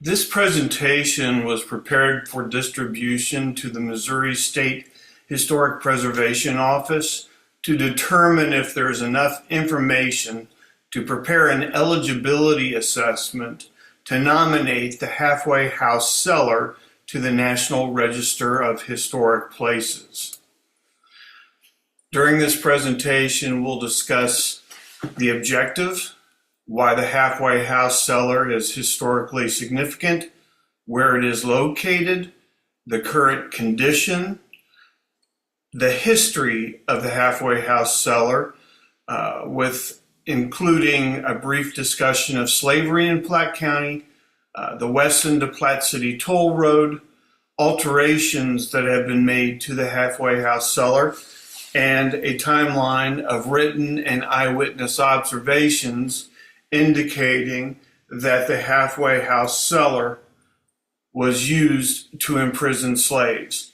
This presentation was prepared for distribution to the Missouri State Historic Preservation Office to determine if there is enough information to prepare an eligibility assessment to nominate the halfway house cellar to the National Register of Historic Places. During this presentation, we'll discuss the objective, why the halfway house cellar is historically significant, where it is located, the current condition, the history of the halfway house cellar, with including a brief discussion of slavery in Platte County, the Weston to Platte City Toll Road, alterations that have been made to the halfway house cellar, and a timeline of written and eyewitness observations indicating that the halfway house cellar was used to imprison slaves.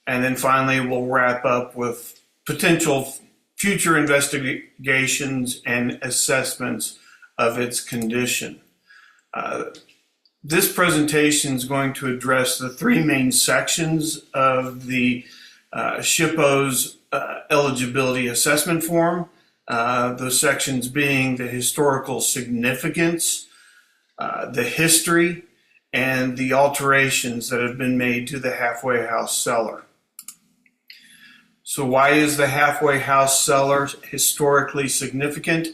And then finally, we'll wrap up with potential future investigations and assessments of its condition. This presentation is going to address the three main sections of the SHPO's eligibility assessment form. Those sections being the historical significance, the history, and the alterations that have been made to the halfway house cellar. So why is the halfway house cellar historically significant?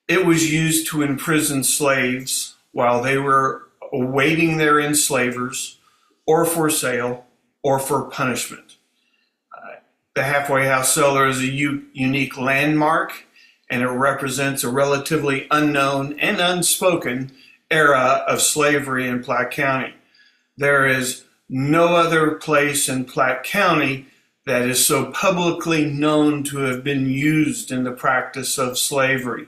It was used to imprison slaves while they were awaiting their enslavers, or for sale, or for punishment. The halfway house cellar is a unique landmark, and it represents a relatively unknown and unspoken era of slavery in Platte County. There is no other place in Platte County that is so publicly known to have been used in the practice of slavery.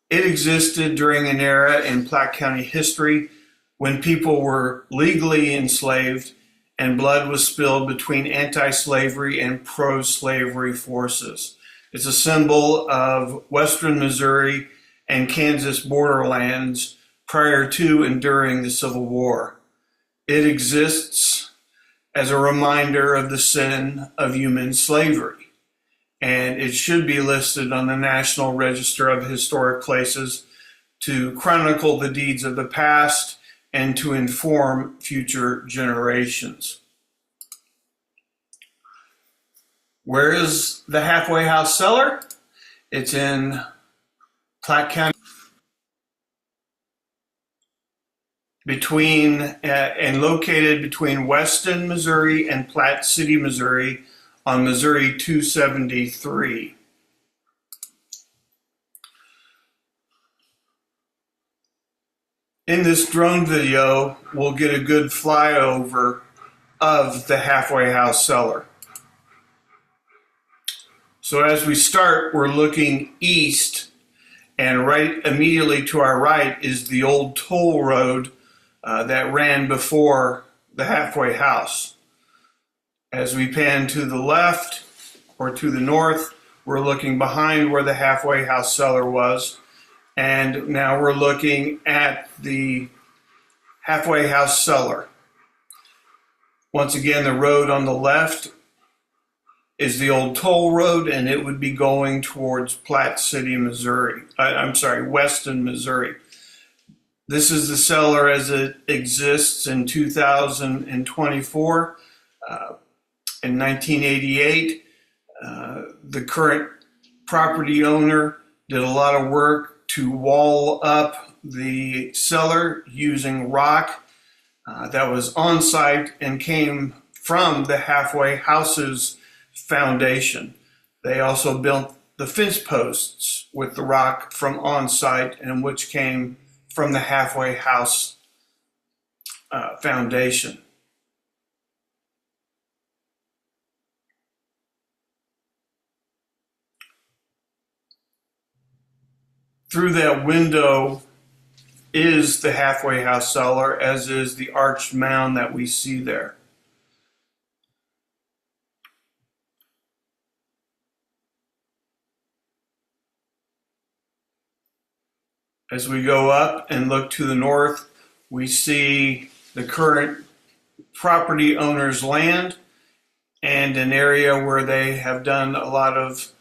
It existed during an era in Platte County history when people were legally enslaved and blood was spilled between anti-slavery and pro-slavery forces. It's a symbol of Western Missouri and Kansas borderlands prior to and during the Civil War. It exists as a reminder of the sin of human slavery, and it should be listed on the National Register of Historic Places to chronicle the deeds of the past and to inform future generations. Where is the halfway house cellar? It's in Platte County, and located between Weston, Missouri and Platte City, Missouri on Missouri 273. In this drone video, we'll get a good flyover of the halfway house cellar. So as we start, we're looking east, and right immediately to our right is the old toll road that ran before the halfway house. As we pan to the left or to the north, we're looking behind where the halfway house cellar was. And now we're looking at the halfway house cellar. Once again, the road on the left is the old toll road, and it would be going towards Platte City, Missouri. Weston, Missouri. This is the cellar as it exists in 2024. In 1988, the current property owner did a lot of work to wall up the cellar using rock that was on site and came from the halfway house's foundation. They also built the fence posts with the rock from on site, and which came from the halfway house foundation. Through that window is the halfway house cellar, as is the arched mound that we see there. As we go up and look to the north, we see the current property owner's land and an area where they have done a lot of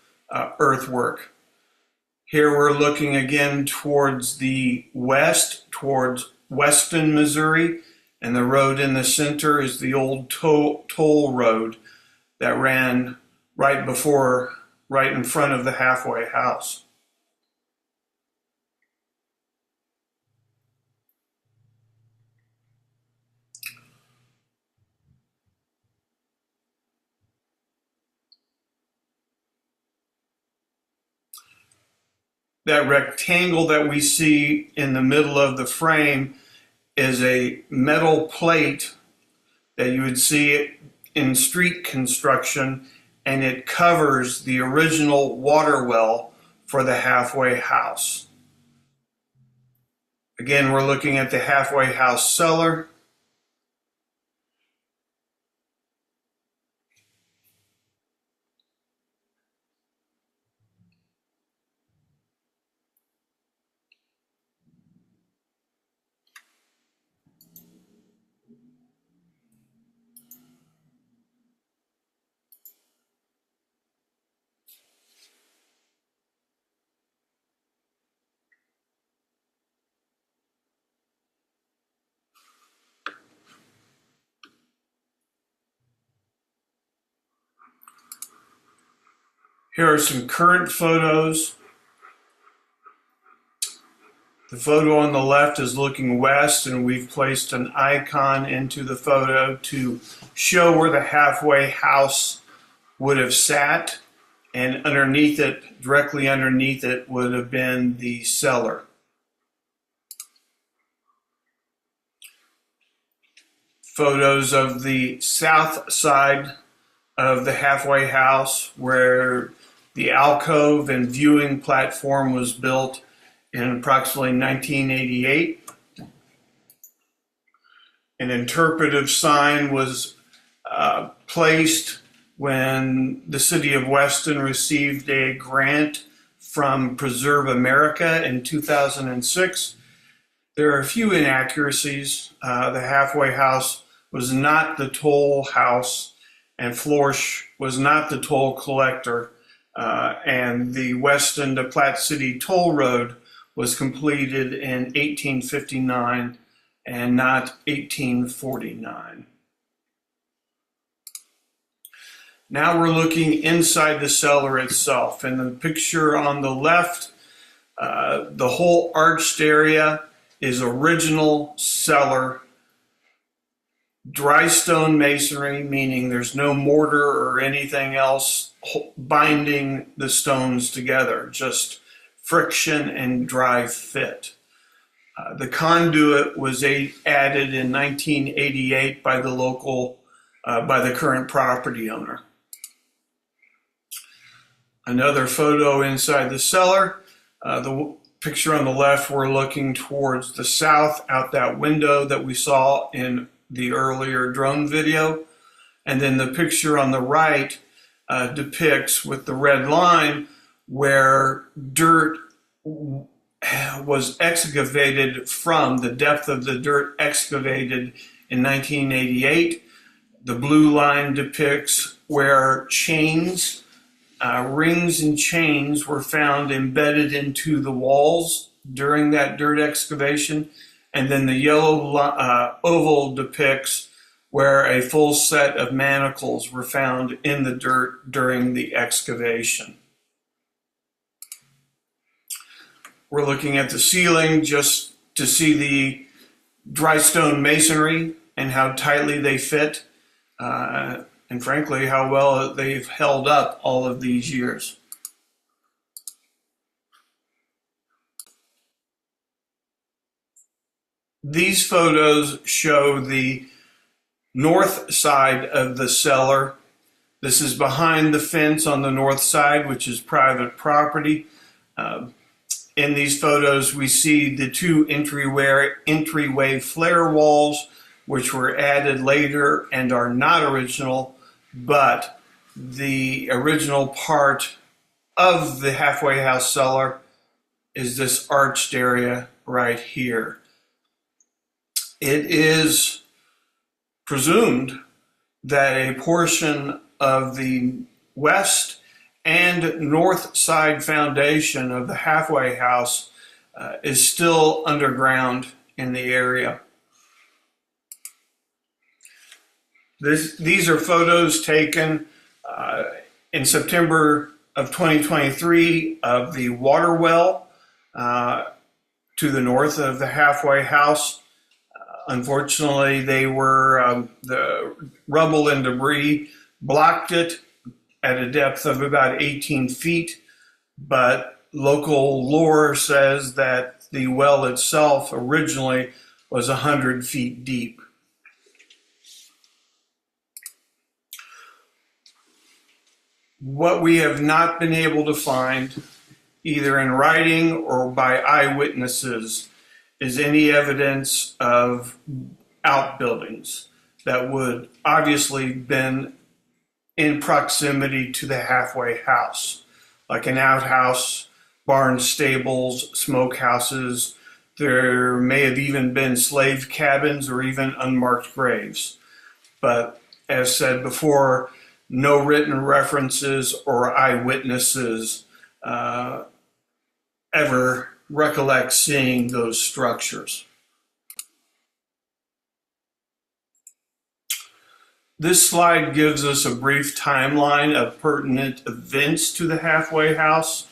earthwork. Here we're looking again towards the west, towards Weston, Missouri, and the road in the center is the old toll road that ran right in front of the halfway house. That rectangle that we see in the middle of the frame is a metal plate that you would see in street construction, and it covers the original water well for the halfway house. Again, we're looking at the halfway house cellar. Here are some current photos. The photo on the left is looking west, and we've placed an icon into the photo to show where the halfway house would have sat, and underneath it, directly underneath it, would have been the cellar. Photos of the south side of the halfway house, where the alcove and viewing platform was built in approximately 1988. An interpretive sign was placed when the city of Weston received a grant from Preserve America in 2006. There are a few inaccuracies. The halfway house was not the toll house, and Floersch was not the toll collector, and the Weston to Platte City toll road was completed in 1859 and not 1849. Now we're looking inside the cellar itself. In the picture on the left, the whole arched area is original cellar. Dry stone masonry, meaning there's no mortar or anything else binding the stones together, just friction and dry fit. The conduit was added in 1988 by the current property owner. Another photo inside the cellar. The picture on the left, we're looking towards the south out that window that we saw in the earlier drone video. And then the picture on the right depicts with the red line where dirt was excavated from, the depth of the dirt excavated in 1988. The blue line depicts where chains, rings and chains were found embedded into the walls during that dirt excavation. And then the yellow oval depicts where a full set of manacles were found in the dirt during the excavation. We're looking at the ceiling just to see the dry stone masonry and how tightly they fit, and frankly, how well they've held up all of these years. These photos show the north side of the cellar. This is behind the fence on the north side, which is private property. In these photos, we see the two entryway flare walls, which were added later and are not original, but the original part of the halfway house cellar is this arched area right here. It is presumed that a portion of the west and north side foundation of the halfway house is still underground in the area. These are photos taken in September of 2023 of the water well to the north of the halfway house. Unfortunately, the rubble and debris blocked it at a depth of about 18 feet, but local lore says that the well itself originally was 100 feet deep. What we have not been able to find, either in writing or by eyewitnesses, is any evidence of outbuildings that would obviously been in proximity to the halfway house, like an outhouse, barn stables, smokehouses. There may have even been slave cabins or even unmarked graves. But as said before, no written references or eyewitnesses ever recollect seeing those structures. This slide gives us a brief timeline of pertinent events to the halfway house.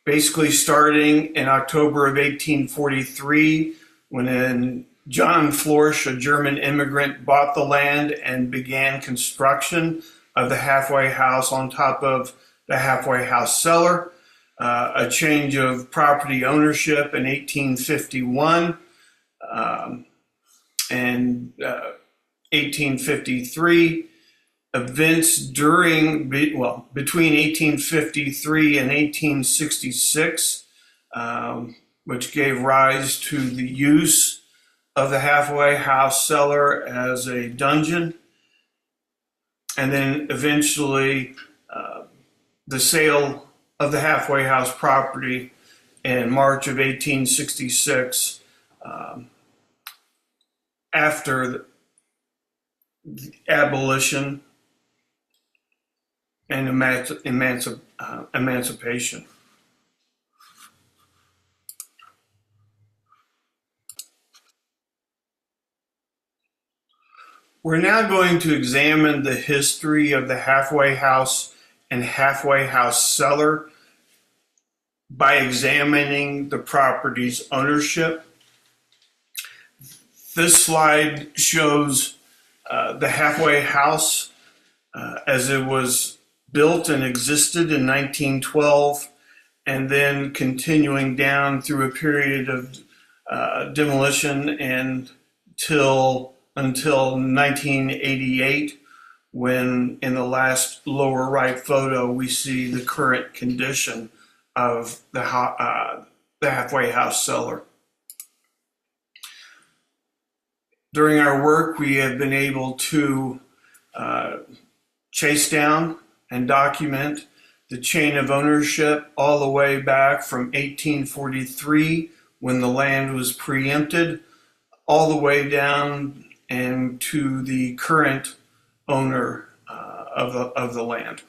Basically starting in October of 1843, when John Floersch, a German immigrant, bought the land and began construction of the halfway house on top of the halfway house cellar. A change of property ownership in 1851 and 1853. Events between 1853 and 1866, which gave rise to the use of the halfway house cellar as a dungeon, and then eventually the sale of the halfway house property in March of 1866 after the abolition and emancipation. We're now going to examine the history of the halfway house and halfway house cellar by examining the property's ownership. This slide shows the halfway house as it was built and existed in 1912, and then continuing down through a period of demolition until 1988, when in the last lower right photo we see the current condition of the halfway house cellar. During our work, we have been able to chase down and document the chain of ownership all the way back from 1843, when the land was preempted, all the way down and to the current owner of the land.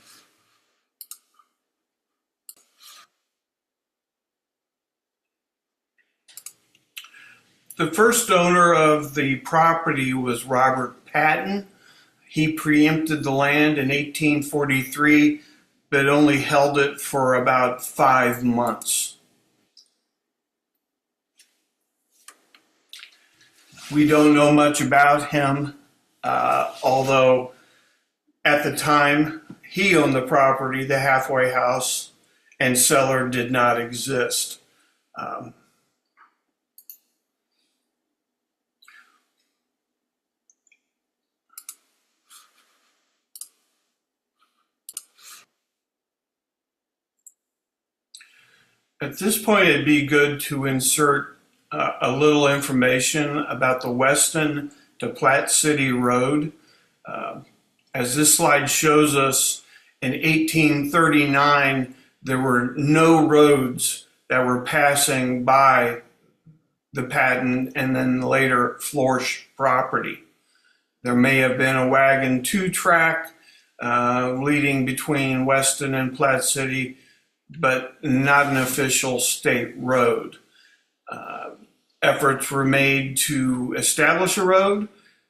The first owner of the property was Robert Patton. He preempted the land in 1843, but only held it for about 5 months. We don't know much about him, although at the time he owned the property, the halfway house and cellar did not exist. At this point, it'd be good to insert a little information about the Weston to Platte City Road. As this slide shows us, in 1839, there were no roads that were passing by the Patton and then later Floersch property. There may have been a wagon two-track leading between Weston and Platte City, but not an official state road. Efforts were made to establish a road,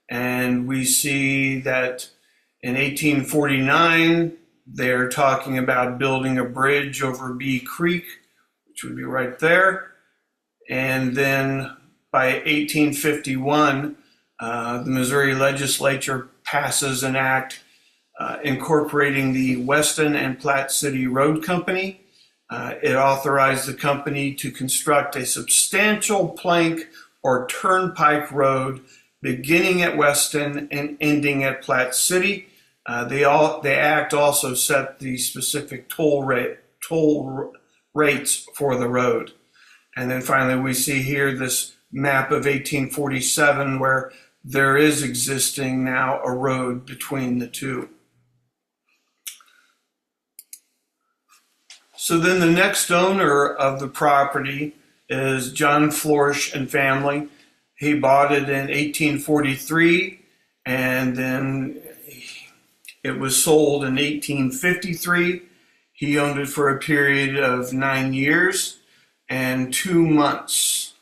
and we see that in 1849, they're talking about building a bridge over Bee Creek, which would be right there. And then by 1851, the Missouri legislature passes an act incorporating the Weston and Platte City Road Company. It authorized the company to construct a substantial plank or turnpike road beginning at Weston and ending at Platte City. The act also set the specific toll rates for the road. And then finally, we see here this map of 1847 where there is existing now a road between the two. So then the next owner of the property is John Floersch and family. He bought it in 1843, and then it was sold in 1853. He owned it for a period of 9 years and 2 months.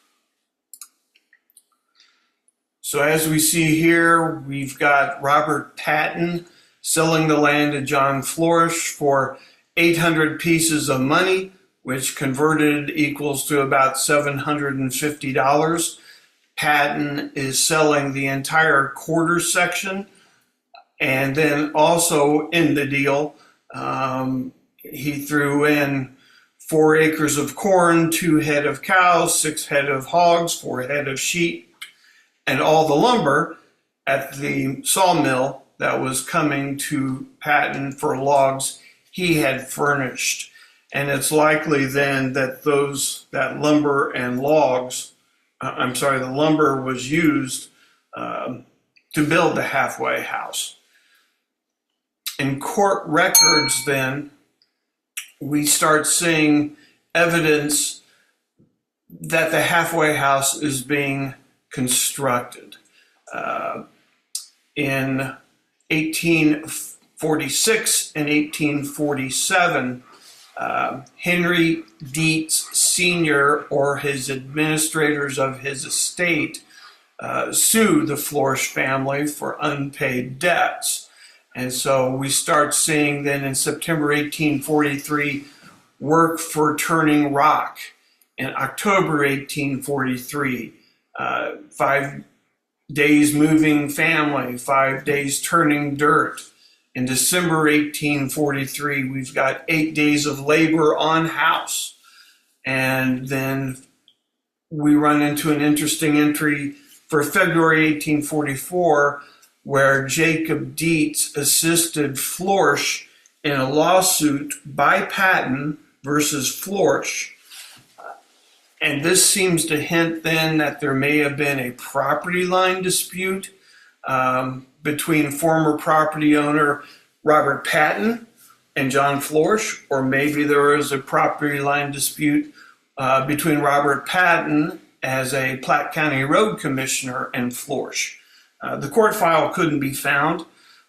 So as we see here, we've got Robert Patton selling the land to John Floersch for 800 pieces of money, which converted equals to about $750. Patton is selling the entire quarter section, and then also in the deal, he threw in 4 acres of corn, 2 head of cows, 6 head of hogs, 4 head of sheep, and all the lumber at the sawmill that was coming to Patton for logs he had furnished. And it's likely then that the lumber was used to build the halfway house. In court records then, we start seeing evidence that the halfway house is being constructed. In 1846 and 1847, Henry Dietz Sr. or his administrators of his estate sued the Floersch family for unpaid debts. And so we start seeing then in September 1843, work for turning rock. In October 1843, 5 days moving family, 5 days turning dirt. In December 1843, we've got 8 days of labor on house. And then we run into an interesting entry for February 1844, where Jacob Dietz assisted Floersch in a lawsuit by Patton versus Floersch. And this seems to hint then that there may have been a property line dispute between former property owner Robert Patton and John Floersch, or maybe there was a property line dispute between Robert Patton as a Platte County Road Commissioner and Floersch. The court file couldn't be found,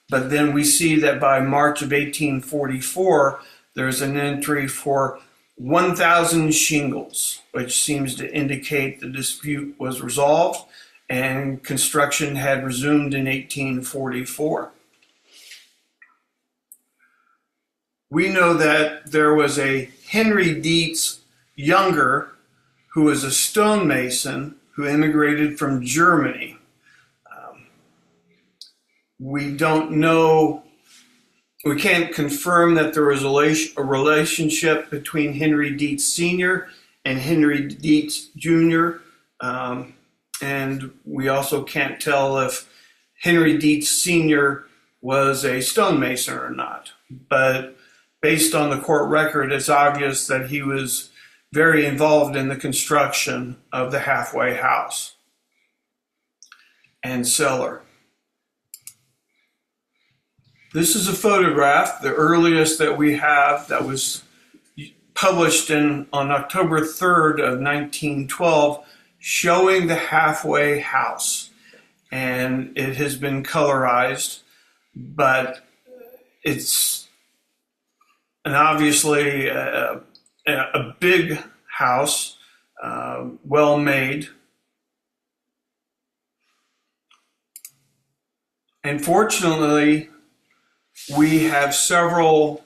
but then we see that by March of 1844, there's an entry for 1,000 shingles, which seems to indicate the dispute was resolved and construction had resumed in 1844. We know that there was a Henry Dietz Younger who was a stonemason who immigrated from Germany. We don't know, we can't confirm that there was a relationship between Henry Dietz Sr. and Henry Dietz Jr. And we also can't tell if Henry Dietz Sr. was a stonemason or not. But based on the court record, it's obvious that he was very involved in the construction of the halfway house and cellar. This is a photograph, the earliest that we have, that was published on October 3rd of 1912. showing the halfway house. And it has been colorized, but it's obviously a big house, well made. And fortunately, we have several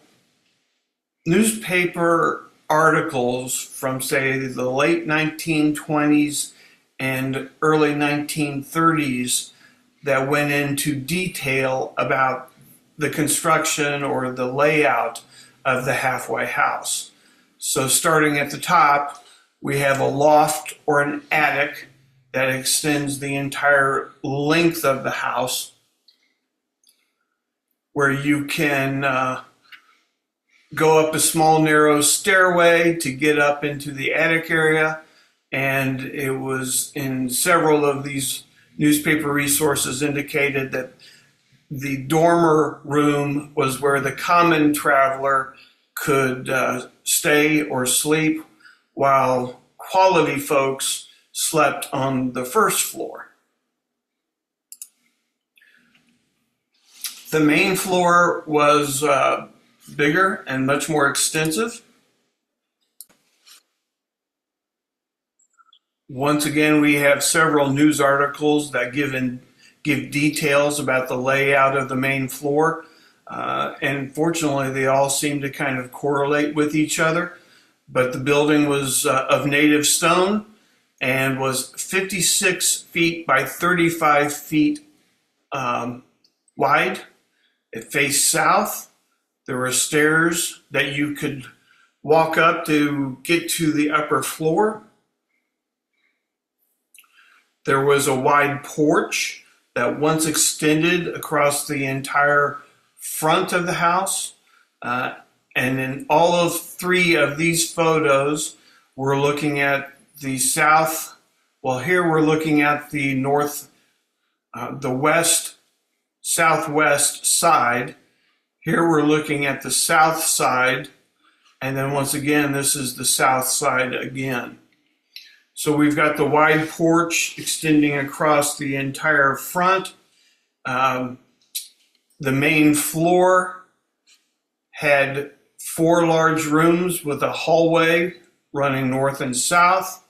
newspaper articles from, say, the late 1920s and early 1930s that went into detail about the construction or the layout of the halfway house. So starting at the top, we have a loft or an attic that extends the entire length of the house, where you can go up a small narrow stairway to get up into the attic area. And it was in several of these newspaper resources indicated that the dormer room was where the common traveler could stay or sleep, while quality folks slept on the first floor. The main floor was bigger and much more extensive. Once again, we have several news articles that give details about the layout of the main floor. And fortunately, they all seem to kind of correlate with each other. But the building was of native stone and was 56 feet by 35 feet wide. It faced south. There were stairs that you could walk up to get to the upper floor. There was a wide porch that once extended across the entire front of the house. And in all of three of these photos, we're looking at the south. Well, here we're looking at the north, the west, southwest side. Here we're looking at the south side. And then once again, this is the south side again. So we've got the wide porch extending across the entire front. The main floor had 4 large rooms with a hallway running north and south.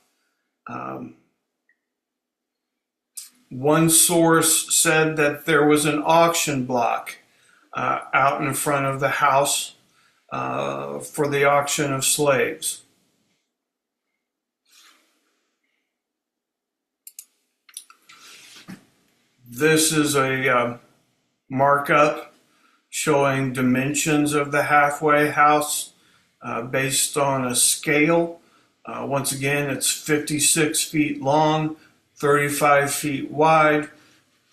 One source said that there was an auction block out in front of the house for the auction of slaves. This is a markup showing dimensions of the halfway house based on a scale. Once again, it's 56 feet long, 35 feet wide.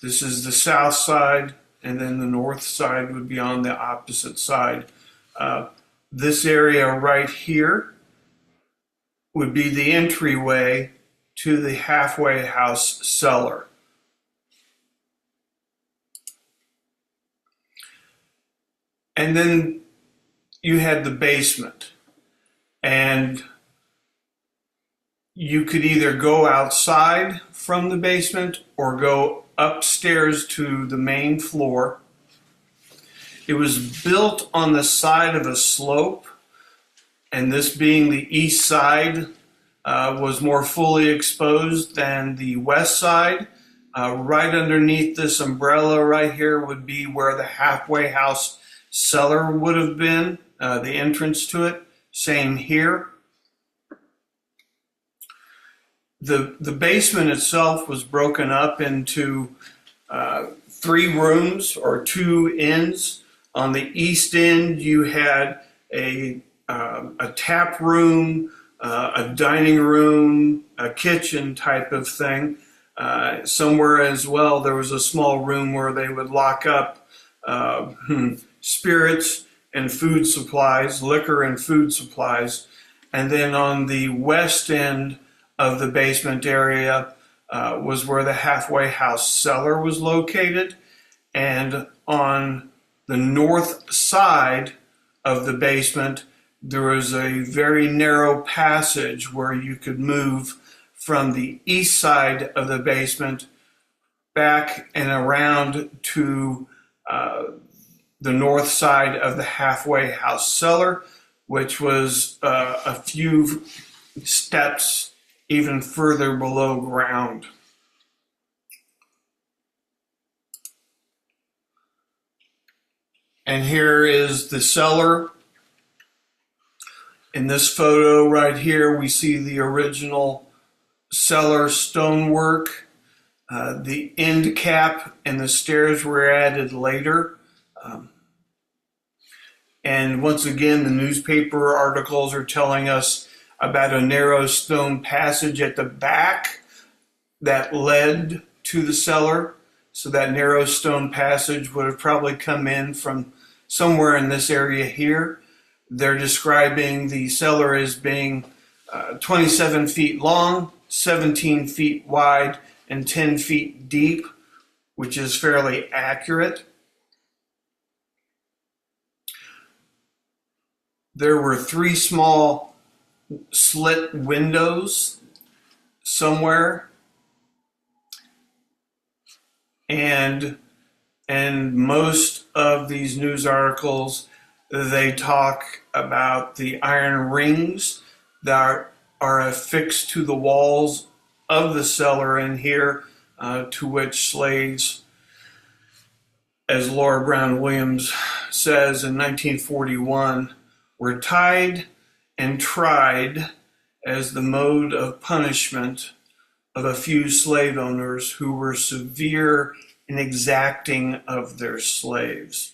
This is the south side, and then the north side would be on the opposite side. This area right here would be the entryway to the halfway house cellar. And then you had the basement, and you could either go outside from the basement or go upstairs to the main floor. It was built on the side of a slope, and this being the east side was more fully exposed than the west side. Right underneath this umbrella right here would be where the halfway house cellar would have been, the entrance to it. Same here. The basement itself was broken up into 3 rooms or 2 ends. On the east end, you had a tap room, a dining room, a kitchen type of thing. Somewhere as well, there was a small room where they would lock up spirits and food supplies, liquor and food supplies. And then on the west end of the basement area was where the halfway house cellar was located. And on the north side of the basement, there was a very narrow passage where you could move from the east side of the basement back and around to the north side of the halfway house cellar, which was a few steps even further below ground. And here is the cellar. In this photo right here, we see the original cellar stonework. The end cap and the stairs were added later. And once again, the newspaper articles are telling us about a narrow stone passage at the back that led to the cellar. So that narrow stone passage would have probably come in from somewhere in this area here. They're describing the cellar as being 27 feet long, 17 feet wide, and 10 feet deep, which is fairly accurate. There were 3 small slit windows somewhere, and most of these news articles, they talk about the iron rings that are affixed to the walls of the cellar in here, to which slaves, as Laura Brown Williams says in 1941, were tied and tried as the mode of punishment of a few slave owners who were severe and exacting of their slaves.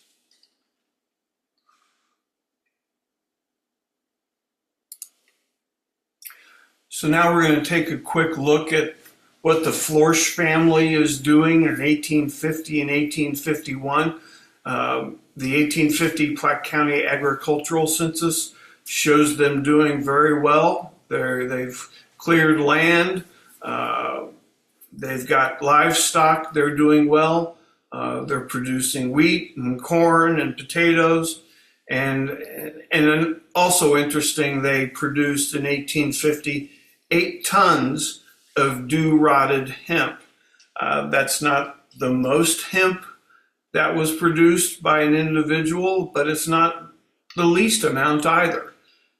So now we're going to take a quick look at what the Floersch family is doing in 1850 and 1851. The 1850 Platte County Agricultural Census shows them doing very well. They've cleared land. They've got livestock. They're doing well. They're producing wheat and corn and potatoes. And also interesting, they produced in 1850 8 tons of dew-rotted hemp. That's not the most hemp that was produced by an individual, but it's not the least amount either.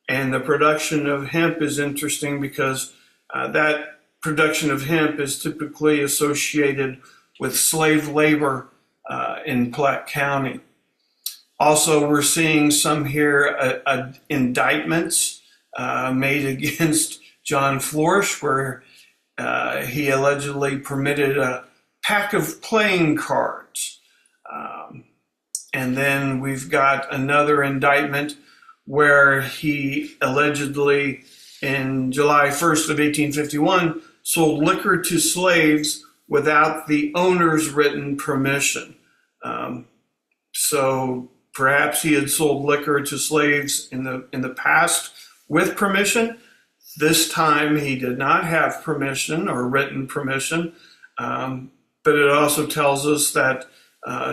And the production of hemp is interesting because that production of hemp is typically associated with slave labor in Platte County. Also, we're seeing some here indictments made against John Floersch, where he allegedly permitted a pack of playing cards. And then we've got another indictment where he allegedly, in July 1st of 1851, sold liquor to slaves without the owner's written permission. So perhaps he had sold liquor to slaves in the past with permission. This time he did not have permission or written permission, but it also tells us that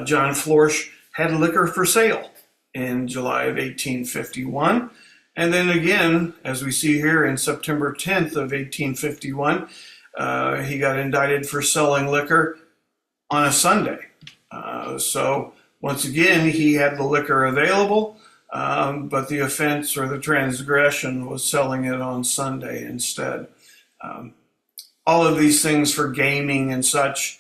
John Floersch had liquor for sale in July of 1851. And then again, as we see here, in September 10th of 1851, he got indicted for selling liquor on a Sunday. So once again, he had the liquor available, but the offense or the transgression was selling it on Sunday instead. All of these things for gaming and such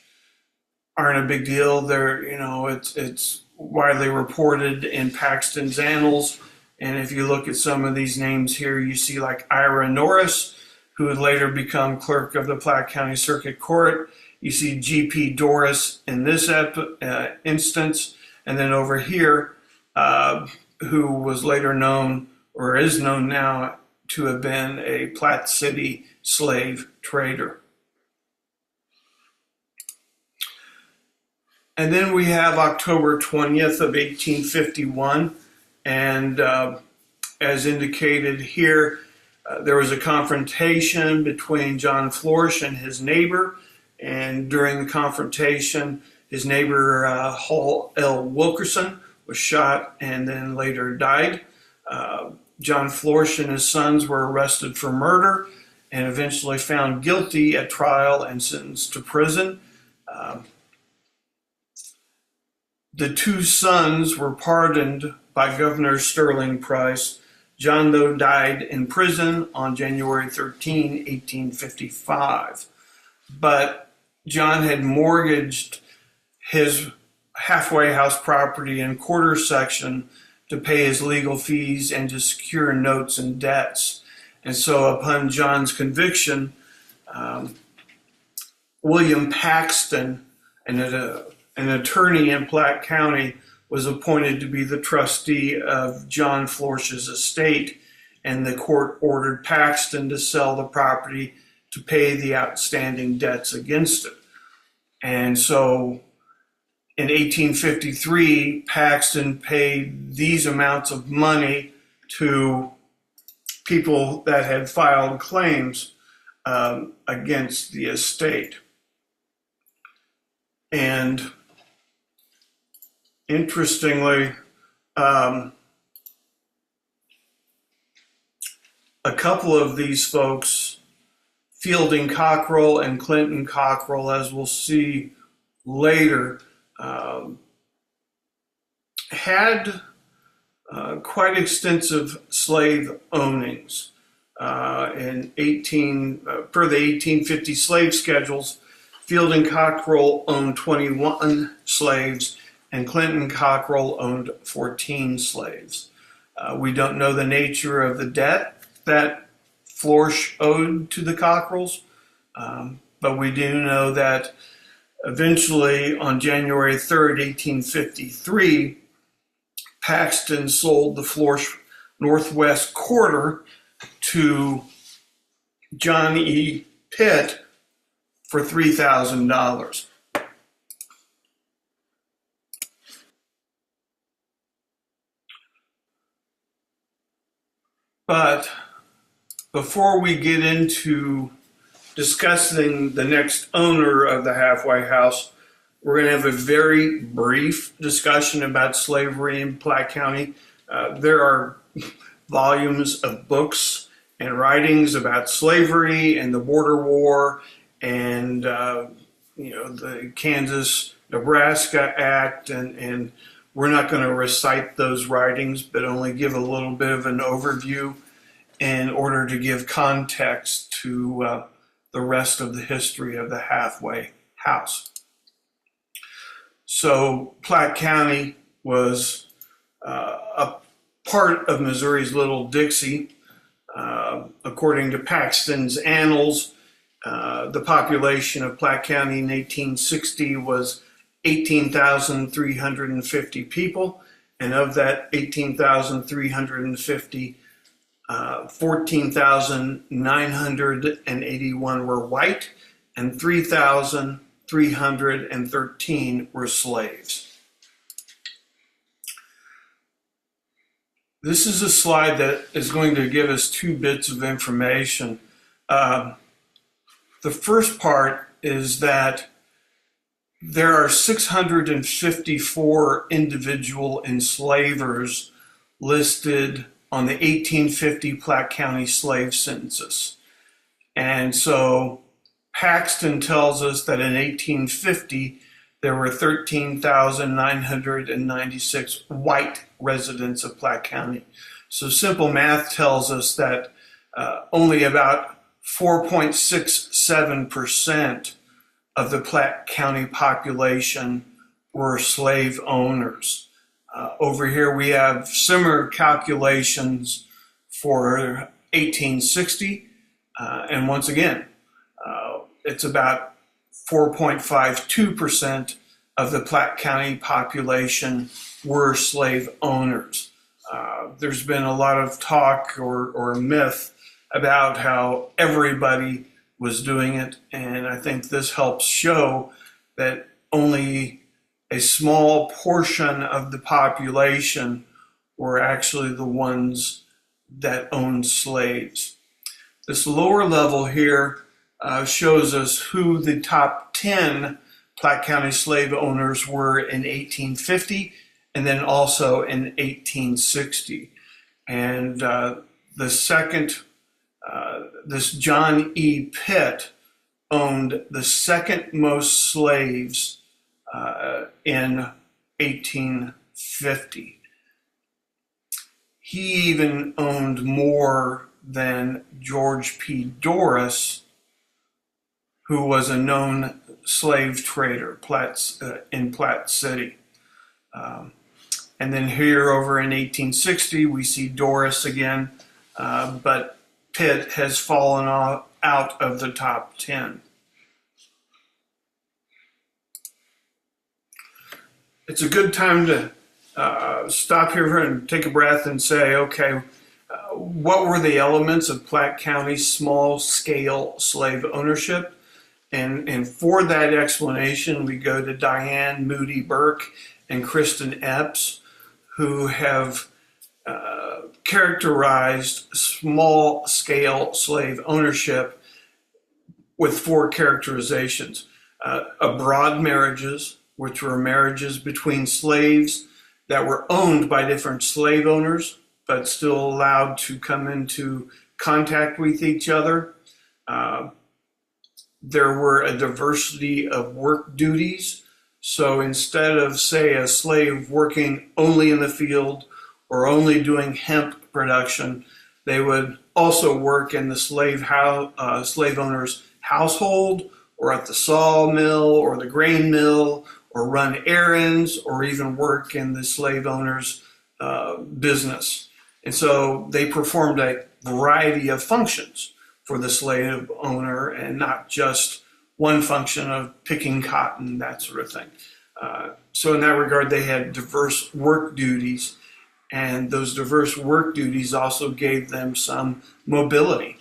aren't a big deal. It's widely reported in Paxton's Annals. And if you look at some of these names here, you see like Ira Norris, who would later become clerk of the Platte County Circuit Court. You see G.P. Doris in this instance. And then over here, who was later known, or is known now, to have been a Platte City slave trader. And then we have October 20th of 1851, and as indicated here, there was a confrontation between John Floersch and his neighbor, and during the confrontation, his neighbor, Hall L. Wilkerson, was shot and then later died. John Floersch and his sons were arrested for murder, and eventually found guilty at trial and sentenced to prison. The two sons were pardoned by Governor Sterling Price. John, though, died in prison on January 13, 1855. But John had mortgaged his halfway house property and quarter section to pay his legal fees and to secure notes and debts. And so upon John's conviction, William Paxton, an attorney in Platte County, was appointed to be the trustee of John Floersch's estate, and the court ordered Paxton to sell the property to pay the outstanding debts against it. And so in 1853, Paxton paid these amounts of money to people that had filed claims against the estate. And interestingly, a couple of these folks, Fielding Cockrell and Clinton Cockrell, as we'll see later, had quite extensive slave ownings. Per the 1850 slave schedules, Fielding Cockrell owned 21 slaves, and Clinton Cockrell owned 14 slaves. We don't know the nature of the debt that Floersch owed to the Cockrells, but we do know that eventually on January 3rd, 1853, Paxton sold the Floersch Northwest Quarter to John E. Pitt for $3,000. But before we get into discussing the next owner of the halfway house, we're going to have a very brief discussion about slavery in Platte County. There are volumes of books and writings about slavery and the Border War and the Kansas-Nebraska Act, and we're not going to recite those writings, but only give a little bit of an overview in order to give context to the rest of the history of the halfway house. So Platte County was a part of Missouri's Little Dixie. According to Paxton's Annals, the population of Platte County in 1860 was 18,350 people, and of that 18,350, 14,981 were white, and 3,313 were slaves. This is a slide that is going to give us two bits of information. The first part is that there are 654 individual enslavers listed on the 1850 Platte County slave census. And so Paxton tells us that in 1850, there were 13,996 white residents of Platte County. So simple math tells us that only about 4.67% of the Platte County population were slave owners. Over here we have similar calculations for 1860, and once again, it's about 4.52% of the Platte County population were slave owners. There's been a lot of talk or myth about how everybody was doing it, and I think this helps show that only a small portion of the population were actually the ones that owned slaves. This lower level here shows us who the top 10 Platte County slave owners were in 1850 and then also in 1860. And the second This John E. Pitt owned the second most slaves in 1850. He even owned more than George P. Dorris, who was a known slave trader in Platte City. And then here over in 1860, we see Dorris again, but Pitt has fallen out of the top 10. It's a good time to stop here and take a breath and say, okay, what were the elements of Platte County's small-scale slave ownership? And for that explanation, we go to Diane Moody Burke and Kristen Epps, who have characterized small-scale slave ownership with 4 characterizations. Abroad marriages, which were marriages between slaves that were owned by different slave owners, but still allowed to come into contact with each other. There were a diversity of work duties. So instead of, say, a slave working only in the field or only doing hemp production, they would also work in the slave owner's household, or at the sawmill or the grain mill, or run errands, or even work in the slave owner's business. And so they performed a variety of functions for the slave owner, and not just one function of picking cotton, that sort of thing. So in that regard, they had diverse work duties, and those diverse work duties also gave them some mobility.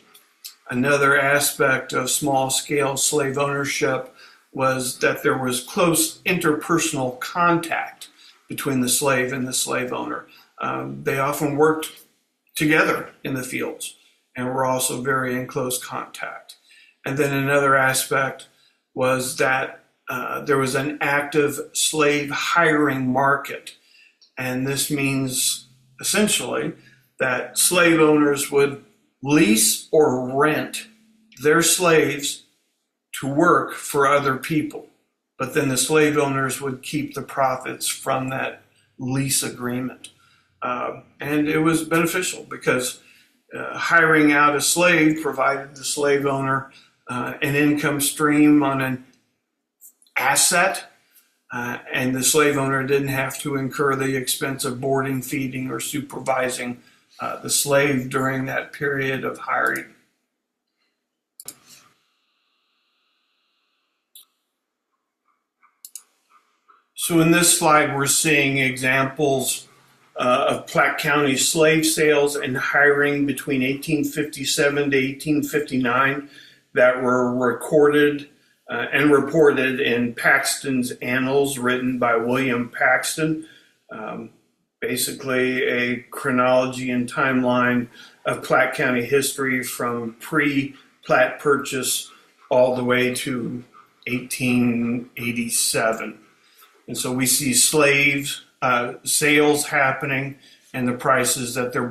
Another aspect of small-scale slave ownership was that there was close interpersonal contact between the slave and the slave owner. They often worked together in the fields and were also very in close contact. And then another aspect was that there was an active slave hiring market. And this means essentially that slave owners would lease or rent their slaves to work for other people, but then the slave owners would keep the profits from that lease agreement. And it was beneficial because hiring out a slave provided the slave owner an income stream on an asset, and the slave owner didn't have to incur the expense of boarding, feeding, or supervising the slave during that period of hiring. So in this slide, we're seeing examples of Platte County slave sales and hiring between 1857 to 1859 that were recorded and reported in Paxton's Annals, written by William Paxton. Basically a chronology and timeline of Platte County history from pre-Platte purchase all the way to 1887. And so we see sales happening and the prices that they're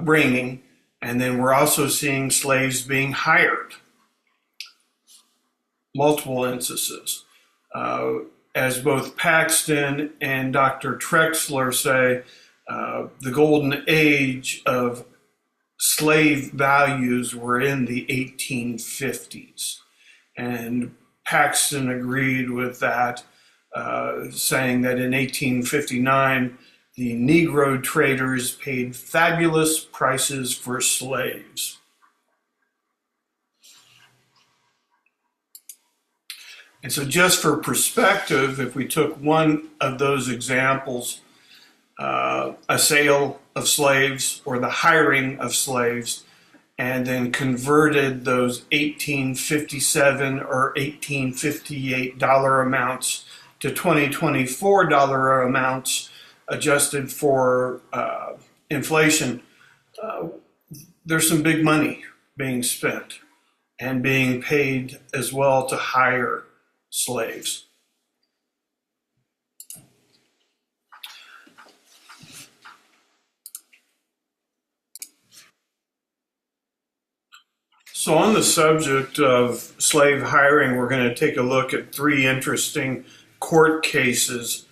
bringing. And then we're also seeing slaves being hired. Multiple instances. As both Paxton and Dr. Trexler say, the golden age of slave values were in the 1850s. And Paxton agreed with that, saying that in 1859, the Negro traders paid fabulous prices for slaves. And so just for perspective, if we took one of those examples, a sale of slaves or the hiring of slaves, and then converted those 1857 or 1858 dollar amounts to 2024 dollar amounts adjusted for inflation, there's some big money being spent and being paid as well to hire slaves. So on the subject of slave hiring, we're going to take a look at three interesting court cases.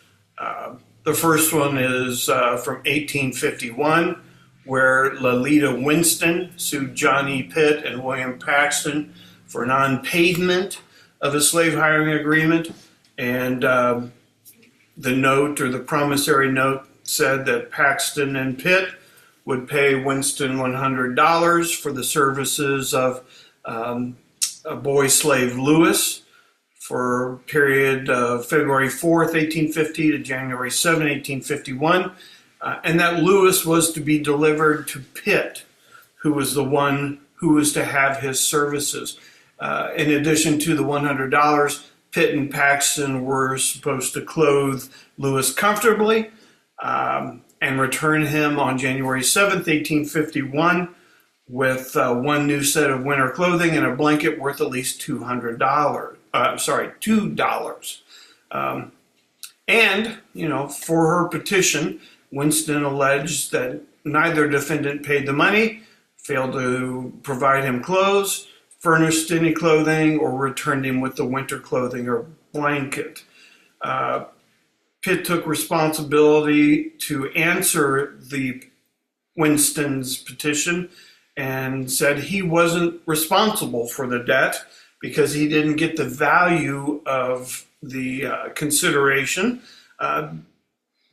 The first one is from 1851, where Lolita Winston sued Johnny Pitt and William Paxton for non-payment of a slave hiring agreement. And the note, or the promissory note, said that Paxton and Pitt would pay Winston $100 for the services of a boy slave Lewis for a period of February 4th, 1850 to January 7, 1851. And that Lewis was to be delivered to Pitt, who was the one who was to have his services. In addition to the $100, Pitt and Paxton were supposed to clothe Lewis comfortably and return him on January 7th, 1851 with one new set of winter clothing and a blanket worth at least $200. And, for her petition, Winston alleged that neither defendant paid the money, failed to provide him clothes, furnished any clothing, or returned him with the winter clothing or blanket. Pitt took responsibility to answer the Winston's petition and said he wasn't responsible for the debt because he didn't get the value of the consideration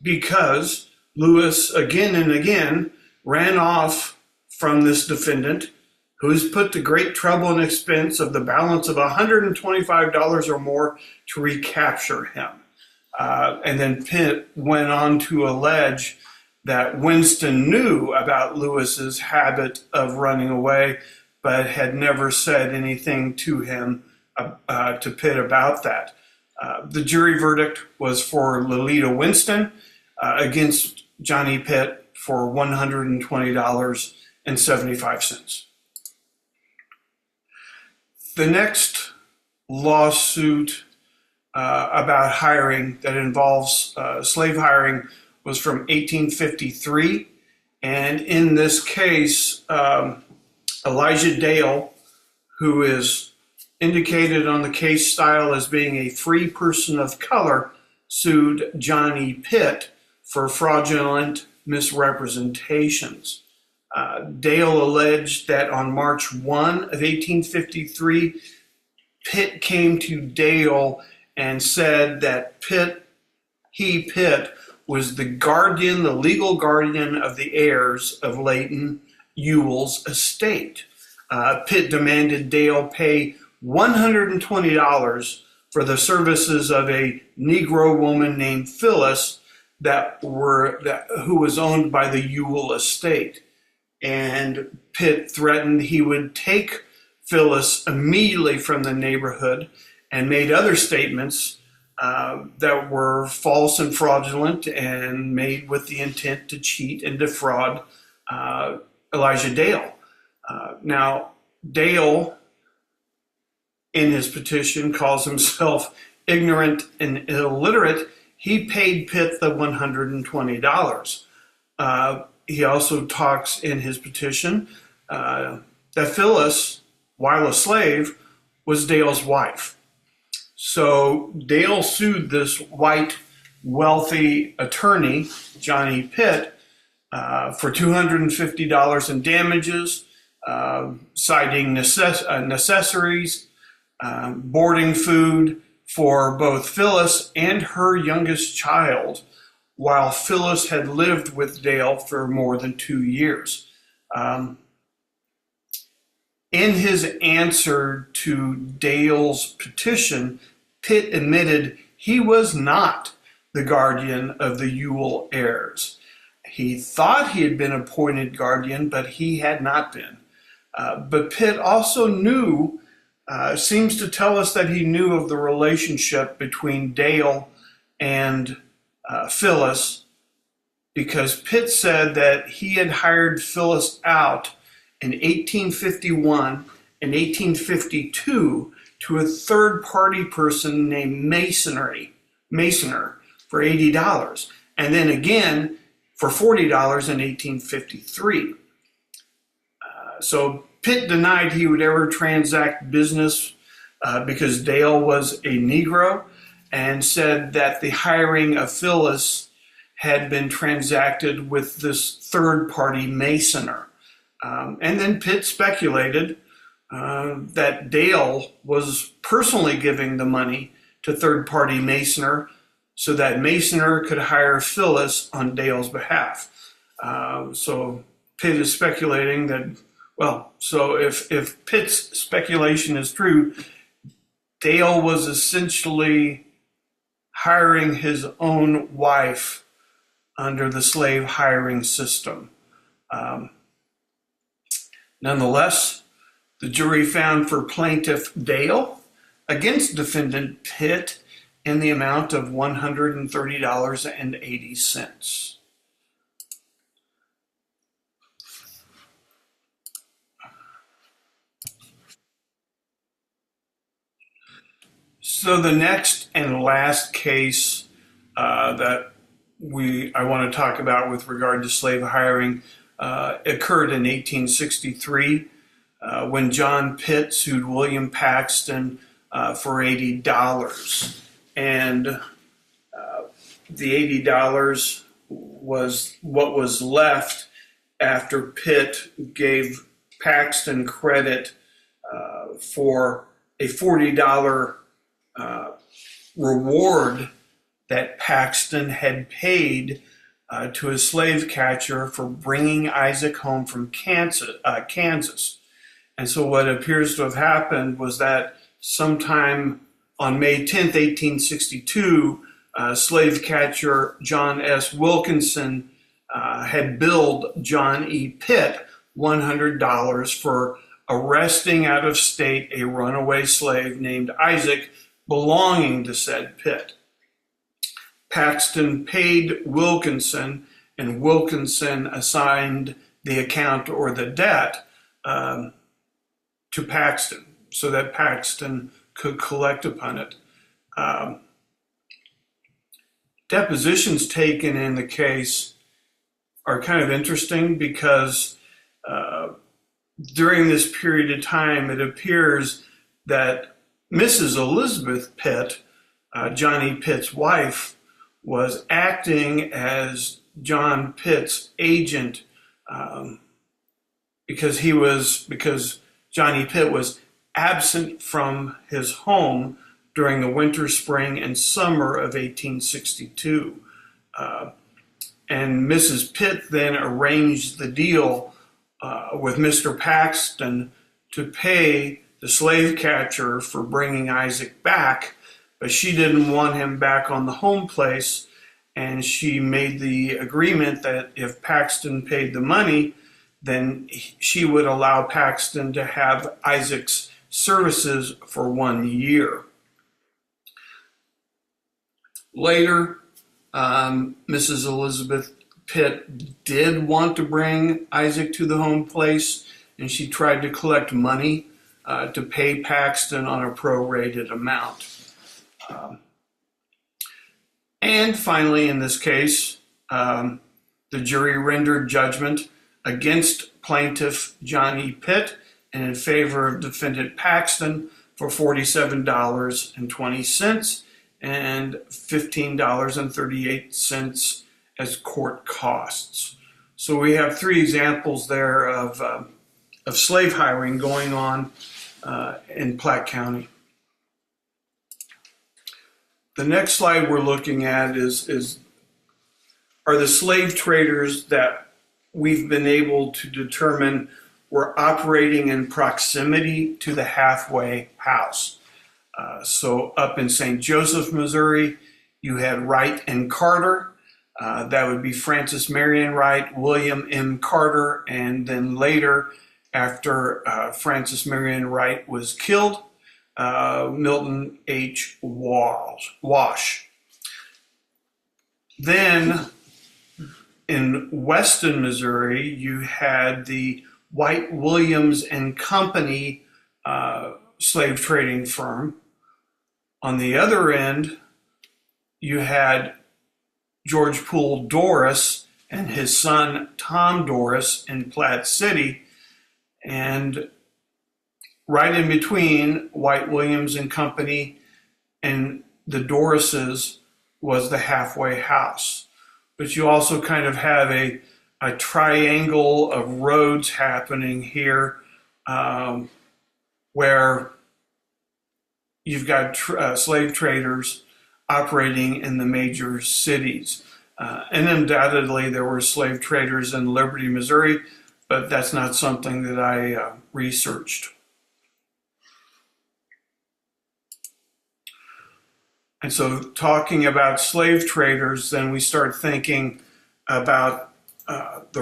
because Lewis again and again ran off from this defendant who's put to great trouble and expense of the balance of $125 or more to recapture him. And then Pitt went on to allege that Winston knew about Lewis's habit of running away, but had never said anything to him, to Pitt about that. The jury verdict was for Lolita Winston against Johnny Pitt for $120.75. The next lawsuit about hiring that involves slave hiring was from 1853. And in this case, Elijah Dale, who is indicated on the case style as being a free person of color, sued Johnny Pitt for fraudulent misrepresentations. Dale alleged that on March 1 of 1853, Pitt came to Dale and said that Pitt was the guardian, the legal guardian of the heirs of Leighton Ewell's estate. Pitt demanded Dale pay $120 for the services of a Negro woman named Phyllis who was owned by the Ewell estate. And Pitt threatened he would take Phyllis immediately from the neighborhood and made other statements that were false and fraudulent and made with the intent to cheat and defraud Elijah Dale. Now, Dale, in his petition, calls himself ignorant and illiterate. He paid Pitt the $120. He also talks in his petition that Phyllis, while a slave, was Dale's wife. So Dale sued this white, wealthy attorney, Johnny Pitt, for $250 in damages, citing necessaries, boarding food for both Phyllis and her youngest child, while Phyllis had lived with Dale for more than 2 years. In his answer to Dale's petition, Pitt admitted he was not the guardian of the Ewell heirs. He thought he had been appointed guardian, but he had not been. But Pitt also knew, seems to tell us that he knew of the relationship between Dale and Phyllis, because Pitt said that he had hired Phyllis out in 1851 and 1852 to a third-party person named Masoner for $80, and then again for $40 in 1853. So Pitt denied he would ever transact business because Dale was a Negro, and said that the hiring of Phyllis had been transacted with this third-party masoner. And then Pitt speculated that Dale was personally giving the money to third-party masoner so that masoner could hire Phyllis on Dale's behalf. So Pitt is speculating that, well, so if Pitt's speculation is true, Dale was essentially hiring his own wife under the slave hiring system. Nonetheless, the jury found for plaintiff Dale against defendant Pitt in the amount of $130.80. So the next and last case that I want to talk about with regard to slave hiring occurred in 1863 when John Pitt sued William Paxton for $80. And the $80 was what was left after Pitt gave Paxton credit for a $40 reward that Paxton had paid to a slave catcher for bringing Isaac home from Kansas. And so what appears to have happened was that sometime on May 10th, 1862, slave catcher John S. Wilkinson had billed John E. Pitt $100 for arresting out of state a runaway slave named Isaac belonging to said Pitt. Paxton paid Wilkinson, and Wilkinson assigned the account or the debt to Paxton so that Paxton could collect upon it. Depositions taken in the case are kind of interesting because during this period of time, it appears that Mrs. Elizabeth Pitt, Johnny Pitt's wife, was acting as John Pitt's agent because Johnny Pitt was absent from his home during the winter, spring, and summer of 1862. And Mrs. Pitt then arranged the deal with Mr. Paxton to pay the slave catcher for bringing Isaac back, but she didn't want him back on the home place, and she made the agreement that if Paxton paid the money, then she would allow Paxton to have Isaac's services for 1 year. Later, Mrs. Elizabeth Pitt did want to bring Isaac to the home place, and she tried to collect money to pay Paxton on a prorated amount. And finally, in this case, the jury rendered judgment against plaintiff Johnny Pitt and in favor of defendant Paxton for $47.20 and $15.38 as court costs. So we have three examples there of slave hiring going on in Platte County. The next slide we're looking at are the slave traders that we've been able to determine were operating in proximity to the halfway house. So up in St. Joseph, Missouri, you had Wright and Carter. That would be Francis Marion Wright, William M. Carter, and then later, after Francis Marion Wright was killed, Milton H. Wash. Then in Weston, Missouri, you had the White Williams and Company slave trading firm. On the other end, you had George Poole Dorris and his son Tom Dorris in Platte City. And right in between White Williams and Company and the Dorrises was the halfway house. But you also kind of have a triangle of roads happening here, where you've got slave traders operating in the major cities. And undoubtedly there were slave traders in Liberty, Missouri, but that's not something that I researched. And so talking about slave traders, then we start thinking about the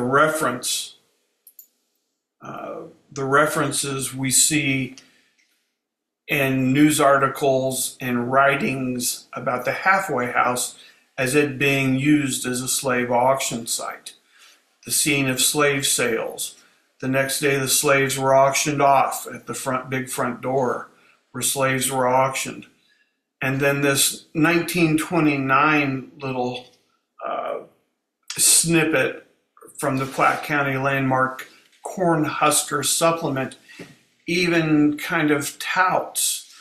references we see in news articles and writings about the halfway house as it being used as a slave auction site, the scene of slave sales. The next day the slaves were auctioned off at the big front door where slaves were auctioned. And then this 1929 little snippet from the Platte County Landmark Cornhusker Supplement even kind of touts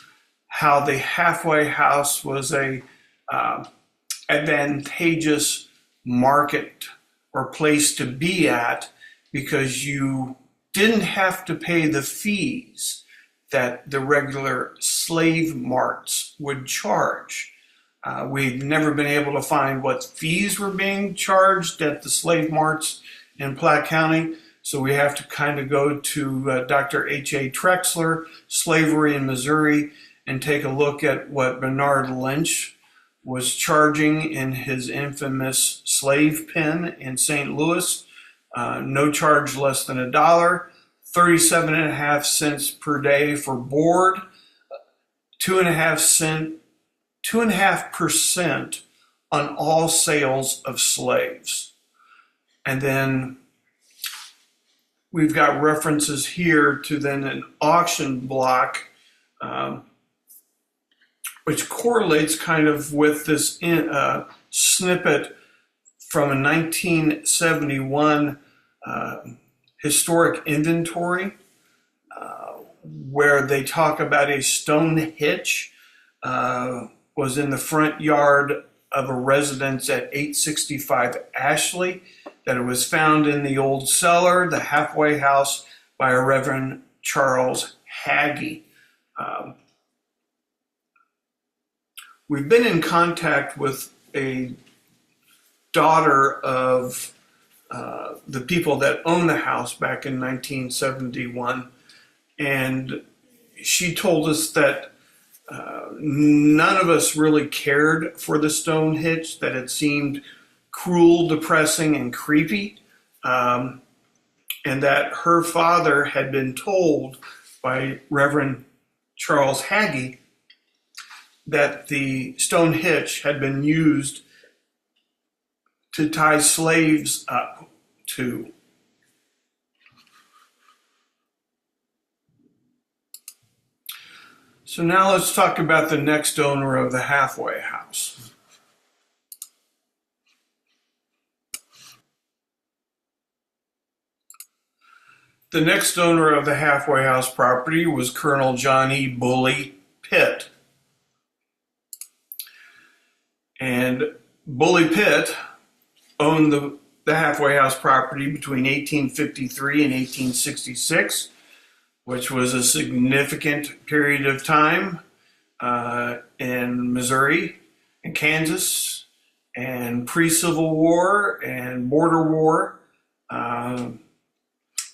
how the halfway house was a advantageous market or place to be at because you didn't have to pay the fees that the regular slave marts would charge. We've never been able to find what fees were being charged at the slave marts in Platte County, so we have to kind of go to Dr. H.A. Trexler, Slavery in Missouri, and take a look at what Bernard Lynch was charging in his infamous slave pen in St. Louis. No charge less than $1, 37.5 cents per day for board, 2.5% on all sales of slaves. And then we've got references here to then an auction block, which correlates kind of with this snippet from a 1971 historic inventory, where they talk about a stone hitch was in the front yard of a residence at 865 Ashley, that it was found in the old cellar, the halfway house, by a Reverend Charles Hagee. We've been in contact with a daughter of the people that owned the house back in 1971, and she told us that none of us really cared for the stone hitch, that it seemed cruel, depressing, and creepy, and that her father had been told by Reverend Charles Hagee that the stone hitch had been used to tie slaves up to. So now let's talk about the next owner of the halfway house. The next owner of the halfway house property was Colonel John E. Bully Pitt. And Bully Pitt owned the halfway house property between 1853 and 1866, which was a significant period of time in Missouri and Kansas and pre-Civil War and border war.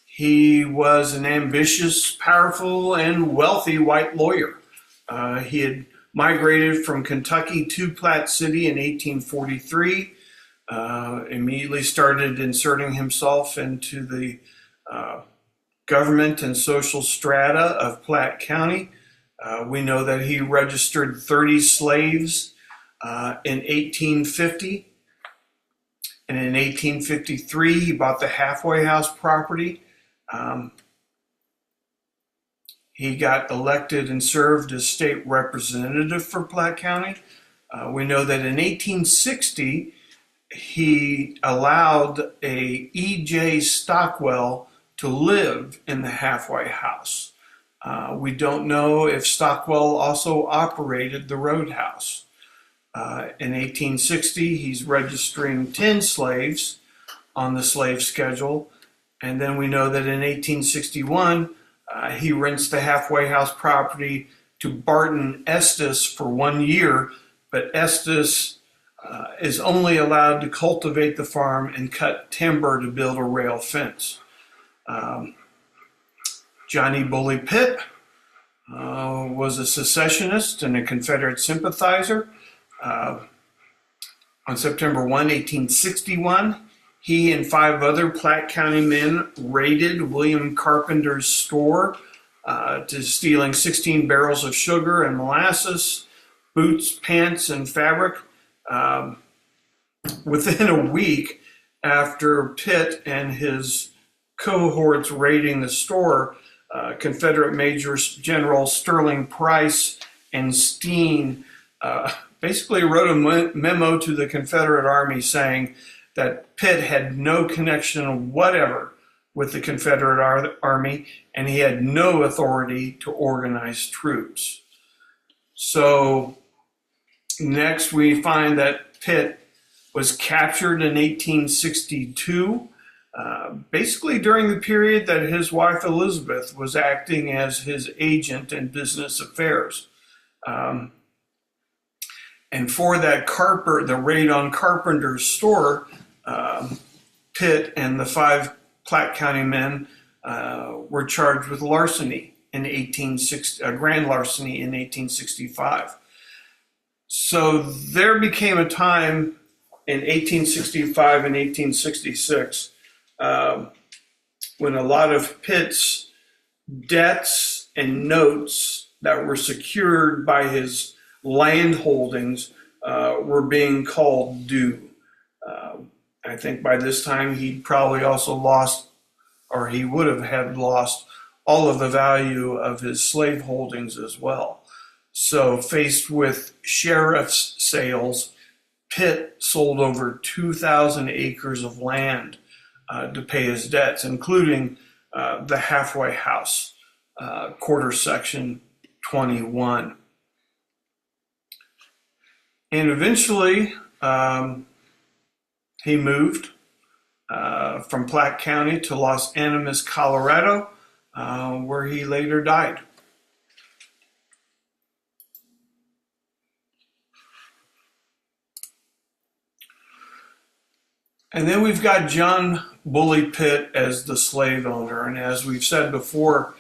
He was an ambitious, powerful, and wealthy white lawyer. He had migrated from Kentucky to Platte City in 1843, immediately started inserting himself into the government and social strata of Platte County. We know that he registered 30 slaves in 1850. And in 1853, he bought the halfway house property. He got elected and served as state representative for Platte County. We know that in 1860, he allowed a E.J. Stockwell to live in the halfway house. We don't know if Stockwell also operated the roadhouse. In 1860, he's registering 10 slaves on the slave schedule. And then we know that in 1861, he rents the halfway house property to Barton Estes for 1 year, but Estes is only allowed to cultivate the farm and cut timber to build a rail fence. Johnny Bully Pitt was a secessionist and a Confederate sympathizer. On September 1, 1861, he and 5 other Platte County men raided William Carpenter's store, to stealing 16 barrels of sugar and molasses, boots, pants, and fabric. Within a week after Pitt and his cohorts raiding the store, Confederate Major General Sterling Price and Steen basically wrote a memo to the Confederate Army saying that Pitt had no connection whatever with the Confederate Army, and he had no authority to organize troops. So next we find that Pitt was captured in 1862, basically during the period that his wife Elizabeth was acting as his agent in business affairs. And for that the raid on Carpenter's store, Pitt and the 5 Platte County men were charged with larceny in grand larceny in 1865. So there became a time in 1865 and 1866 when a lot of Pitt's debts and notes that were secured by his land holdings were being called due. I think by this time he'd probably also lost, or he would have had lost, all of the value of his slave holdings as well. So faced with sheriff's sales, Pitt sold over 2,000 acres of land to pay his debts, including the halfway house, quarter section 21. And eventually, he moved from Platte County to Los Animas, Colorado, where he later died. And then we've got John Bully Pitt as the slave owner. And as we've said before,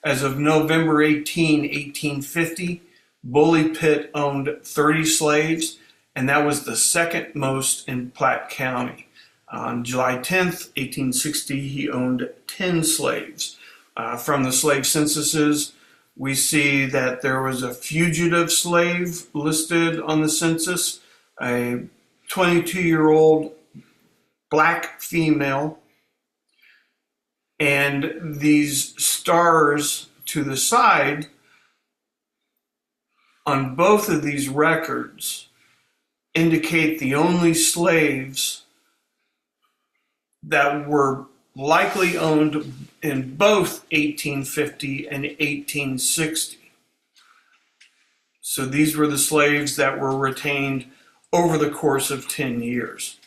as of November 18, 1850, Bully Pitt owned 30 slaves, and that was the second most in Platte County. On July 10th, 1860, he owned 10 slaves. From the slave censuses, we see that there was a fugitive slave listed on the census, a 22-year-old black female, and these stars to the side on both of these records indicate the only slaves that were likely owned in both 1850 and 1860. So these were the slaves that were retained over the course of 10 years,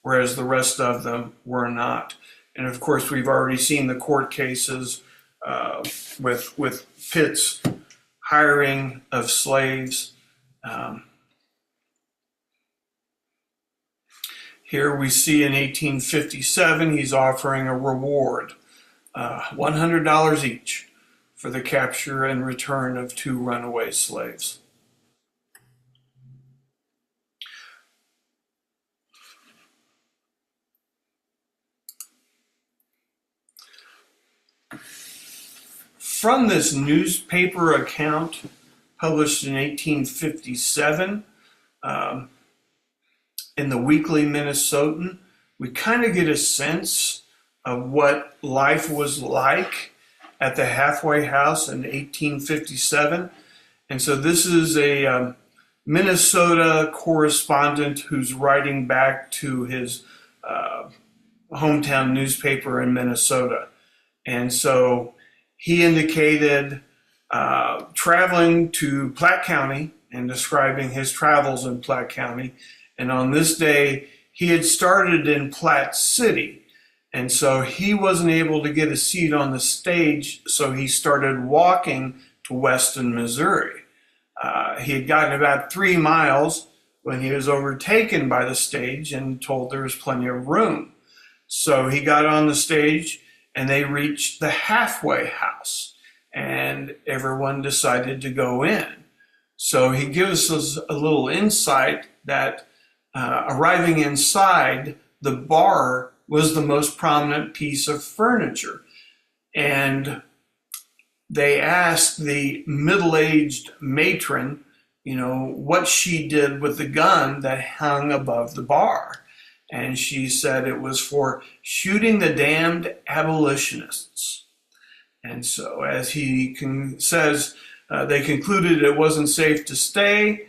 whereas the rest of them were not. And of course, we've already seen the court cases with Pitt's hiring of slaves. Here we see in 1857, he's offering a reward, $100 each, for the capture and return of 2 runaway slaves. From this newspaper account published in 1857 in the Weekly Minnesotan, we kind of get a sense of what life was like at the halfway house in 1857. And so this is a Minnesota correspondent who's writing back to his hometown newspaper in Minnesota. And so he indicated traveling to Platte County and describing his travels in Platte County. And on this day, he had started in Platte City. And so he wasn't able to get a seat on the stage, so he started walking to Weston, Missouri. He had gotten about 3 miles when he was overtaken by the stage and told there was plenty of room. So he got on the stage and they reached the halfway house, and everyone decided to go in. So he gives us a little insight that arriving inside, the bar was the most prominent piece of furniture. And they asked the middle-aged matron, what she did with the gun that hung above the bar. And she said it was for shooting the damned abolitionists. And so as he says, they concluded it wasn't safe to stay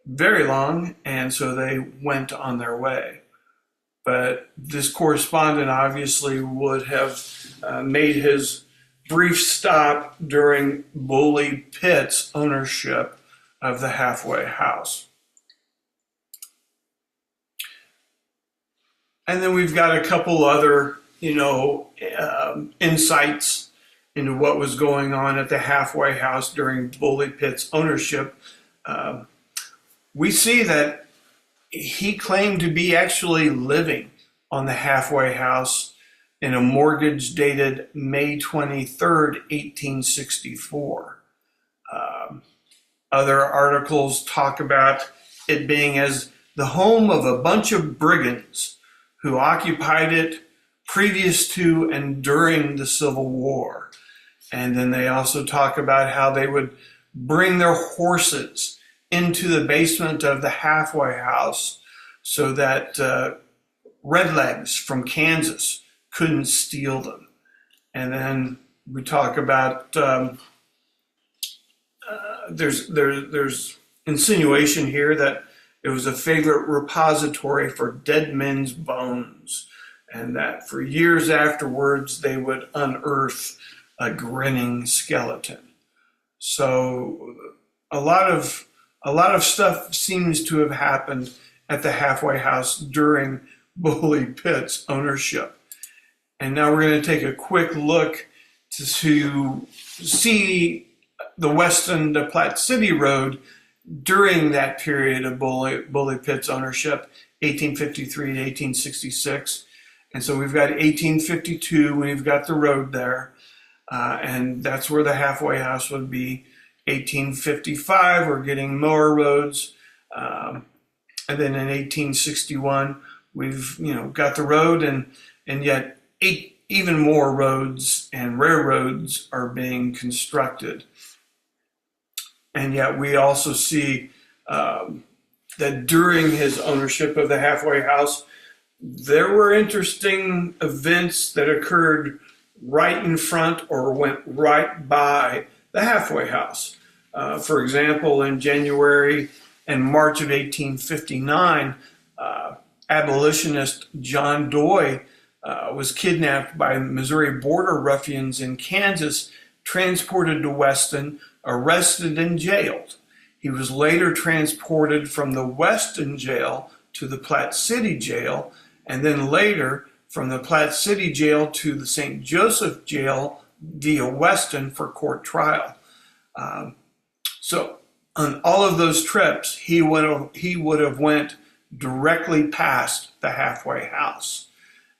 very long, and so they went on their way. But this correspondent obviously would have made his brief stop during Bully Pitt's ownership of the halfway house. And then we've got a couple other, insights into what was going on at the halfway house during Bully Pitt's ownership. We see that he claimed to be actually living on the halfway house in a mortgage dated May 23rd, 1864. Other articles talk about it being as the home of a bunch of brigands who occupied it previous to and during the Civil War. And then they also talk about how they would bring their horses into the basement of the halfway house so that redlegs from Kansas couldn't steal them. And then we talk about there's insinuation here that it was a favorite repository for dead men's bones, and that for years afterwards they would unearth a grinning skeleton. So a lot of stuff seems to have happened at the halfway house during Bully Pitt's ownership. And now we're going to take a quick look to see the Weston to Platte City Road during that period of Bully Pitt's ownership, 1853 to 1866. And so we've got 1852, we've got the road there, and that's where the halfway house would be. 1855, we're getting more roads, and then in 1861, we've got the road, and yet even more roads and railroads are being constructed. And yet we also see that during his ownership of the halfway house, there were interesting events that occurred right in front or went right by the halfway house. For example, in January and March of 1859, abolitionist John Doy was kidnapped by Missouri border ruffians in Kansas, transported to Weston, arrested and jailed. He was later transported from the Weston jail to the Platte City jail, and then later from the Platte City jail to the St. Joseph jail via Weston for court trial. So on all of those trips, he would have went directly past the halfway house.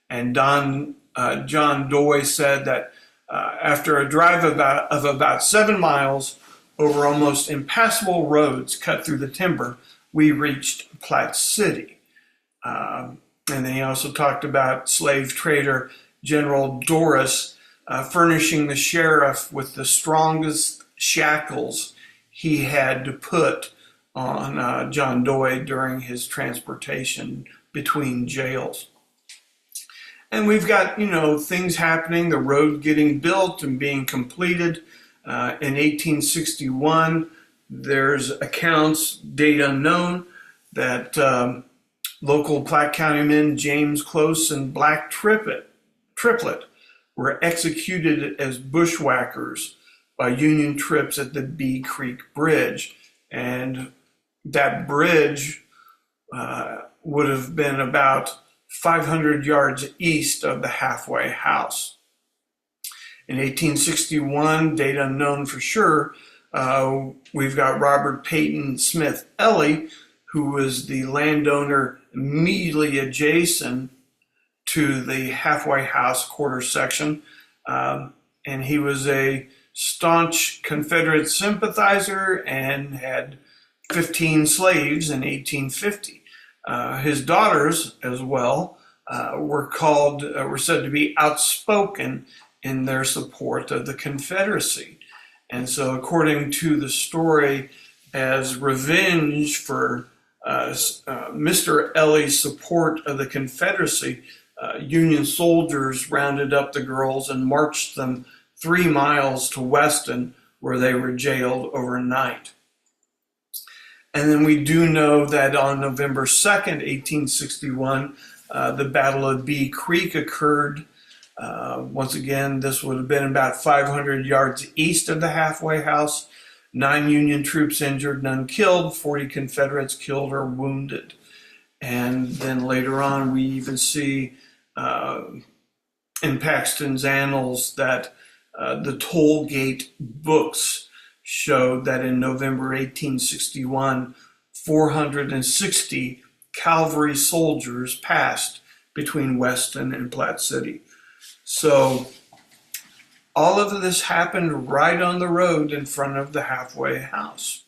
And John Doy said that after a drive of about 7 miles over almost impassable roads cut through the timber, we reached Platte City. And then he also talked about slave trader General Doris furnishing the sheriff with the strongest shackles he had to put on John Doy during his transportation between jails. And we've got, things happening, the road getting built and being completed. In 1861, there's accounts, date unknown, that local Platte County men James Close and Black Triplet were executed as bushwhackers by Union troops at the Bee Creek Bridge. And that bridge would have been about 500 yards east of the halfway house. In 1861, date unknown for sure, we've got Robert Peyton Smith Ellie, who was the landowner immediately adjacent to the halfway house quarter section. And he was a staunch Confederate sympathizer and had 15 slaves in 1850. His daughters as well were said to be outspoken in their support of the Confederacy. And so according to the story, as revenge for Mr. Ellie's support of the Confederacy, Union soldiers rounded up the girls and marched them 3 miles to Weston, where they were jailed overnight. And then we do know that on November 2nd, 1861, the Battle of Bee Creek occurred. Once again, this would have been about 500 yards east of the halfway house. 9 Union troops injured, none killed, 40 Confederates killed or wounded. And then later on, we even see in Paxton's annals that the toll gate books showed that in November 1861, 460 cavalry soldiers passed between Weston and Platte City. So all of this happened right on the road in front of the halfway house.